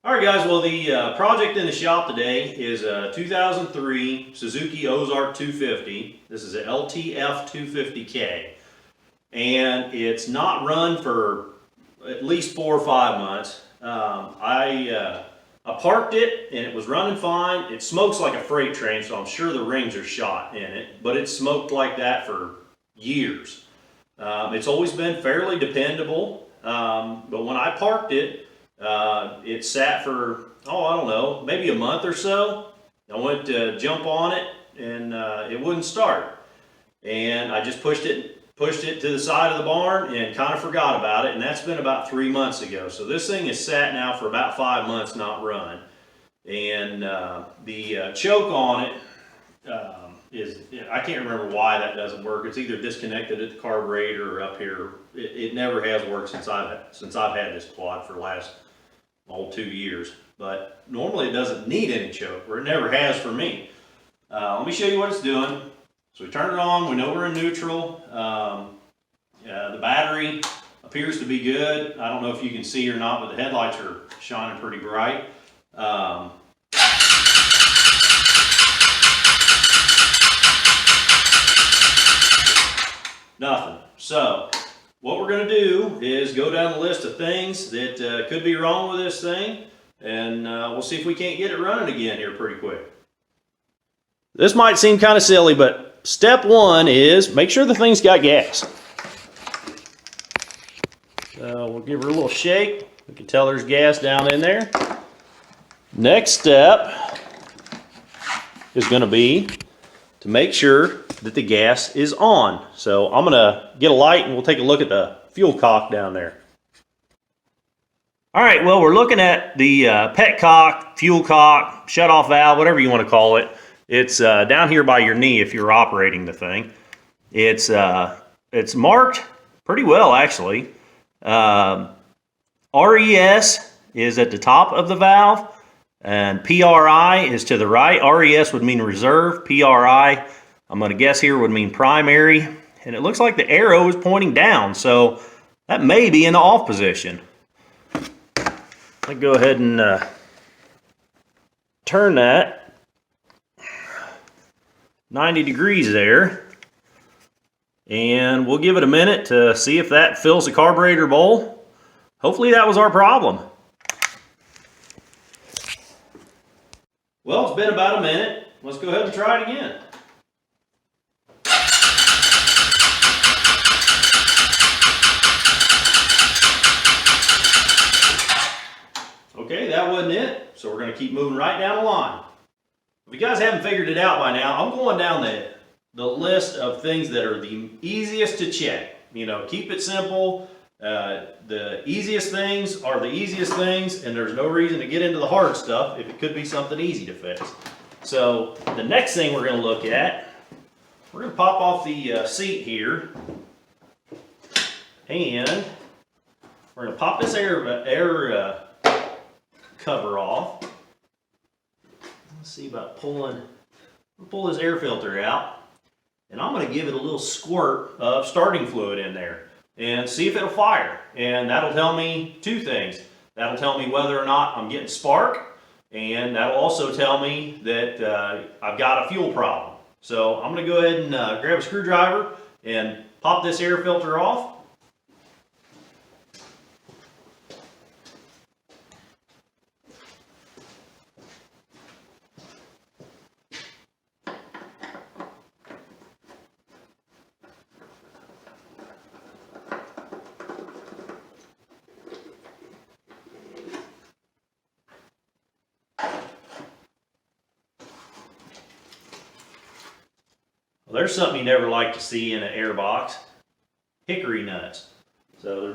All right, guys. Well, the project in the shop today is a 2003 Suzuki Ozark 250. This is a LTF 250K, and it's not run for at least 4 or 5 months. I parked it, and it was running fine. It smokes like a freight train, so I'm sure the rings are shot in it, but it's smoked like that for years. It's always been fairly dependable, but when I parked it, it sat for, I don't know, maybe a month or so. I went to jump on it, and it wouldn't start. And I just pushed it to the side of the barn and kind of forgot about it, and that's been about 3 months ago. So this thing has sat now for about 5 months not run. And the choke on it is, I can't remember why that doesn't work. It's either disconnected at the carburetor or up here. It never has worked since I've had this quad for the last 2 years. But normally it doesn't need any choke, or it never has for me. Let me show you what it's doing. So we turn it on, we know we're in neutral. The battery appears to be good. I don't know if you can see or not, but the headlights are shining pretty bright. Nothing. So what we're going to do is go down the list of things that could be wrong with this thing, and we'll see if we can't get it running again here pretty quick. This might seem kind of silly, but step one is make sure the thing's got gas. So we'll give her a little shake. We can tell there's gas down in there. Next step is going to be to make sure that the gas is on. So I'm going to get a light and we'll take a look at the fuel cock down there. All right, well, we're looking at the petcock, fuel cock, shutoff valve, whatever you want to call it. It's down here by your knee if you're operating the thing. It's marked pretty well, actually. RES is at the top of the valve, and PRI is to the right. RES would mean reserve. PRI, I'm going to guess here, would mean primary. And it looks like the arrow is pointing down, so that may be in the off position. Let's go ahead and turn that 90 degrees there, and we'll give it a minute to see if that fills the carburetor bowl. Hopefully that was our problem. Well, it's been about a minute. Let's go ahead and try it again. Okay, that wasn't it, so we're going to keep moving right down the line. If you guys haven't figured it out by now, I'm going down the list of things that are the easiest to check. You know, keep it simple. The easiest things are the easiest things, and there's no reason to get into the hard stuff if it could be something easy to fix. So the next thing we're going to look at, we're going to pop off the seat here, and we're going to pop this air cover off. Let's see about pull this air filter out, and I'm going to give it a little squirt of starting fluid in there and see if it'll fire. And that'll tell me two things. That'll tell me whether or not I'm getting spark, and that'll also tell me that I've got a fuel problem. So I'm going to go ahead and grab a screwdriver and pop this air filter off. Well, there's something you never like to see in an air box: hickory nuts. So there's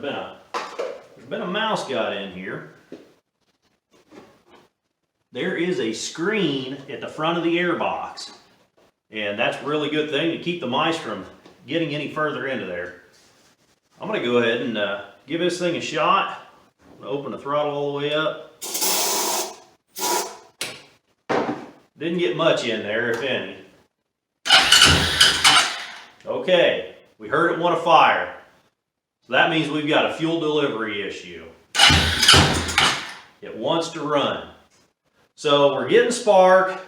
been a mouse got in here. There is a screen at the front of the air box, and that's a really good thing to keep the mice from getting any further into there. I'm going to go ahead and give this thing a shot. I'm going to open the throttle all the way up. Didn't get much in there, if any. Okay, we heard it want to fire. So that means we've got a fuel delivery issue. It wants to run. So we're getting spark.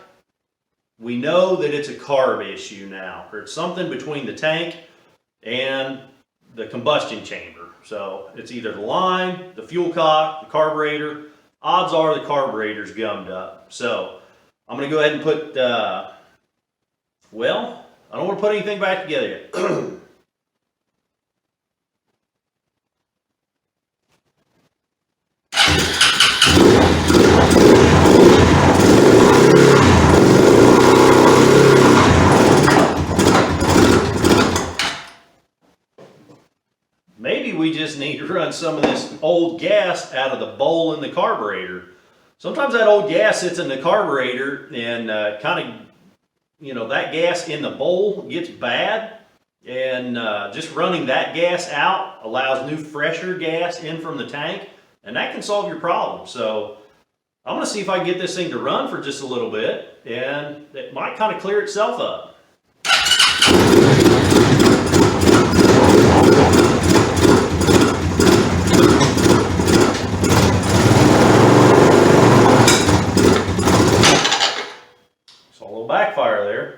We know that it's a carb issue now, or it's something between the tank and the combustion chamber. So it's either the line, the fuel cock, the carburetor. Odds are the carburetor's gummed up. So I'm going to go ahead and put, well, I don't want to put anything back together yet. Maybe we just need to run some of this old gas out of the bowl in the carburetor. Sometimes that old gas sits in the carburetor and kind of, you know, that gas in the bowl gets bad. And just running that gas out allows new, fresher gas in from the tank. And that can solve your problem. So I'm going to see if I can get this thing to run for just a little bit. And it might kind of clear itself up. Backfire there.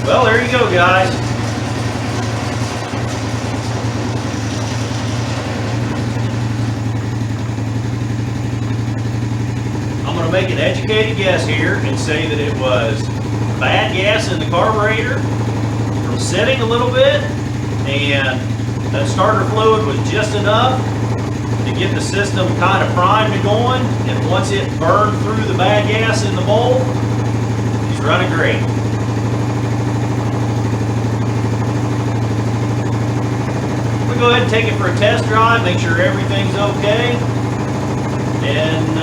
Well, there you go, guys. I'm going to make an educated guess here and say that it was bad gas in the carburetor from setting a little bit, and that starter fluid was just enough to get the system kind of primed and going, and once it burned through the bad gas in the bowl, he's running great. Go ahead and take it for a test drive, make sure everything's okay, and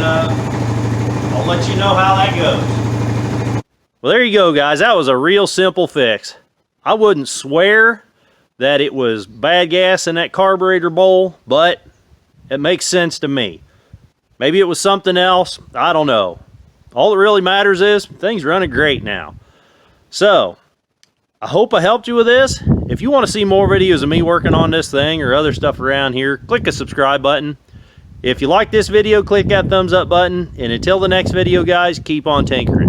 I'll let you know how that goes. Well, there you go, guys. That was a real simple fix. I wouldn't swear that it was bad gas in that carburetor bowl, but it makes sense to me. Maybe it was something else. I don't know. All that really matters is things running great now. So I hope I helped you with this. If you want to see more videos of me working on this thing or other stuff around here, click the subscribe button. If you like this video, click that thumbs up button. And until the next video, guys, keep on tinkering.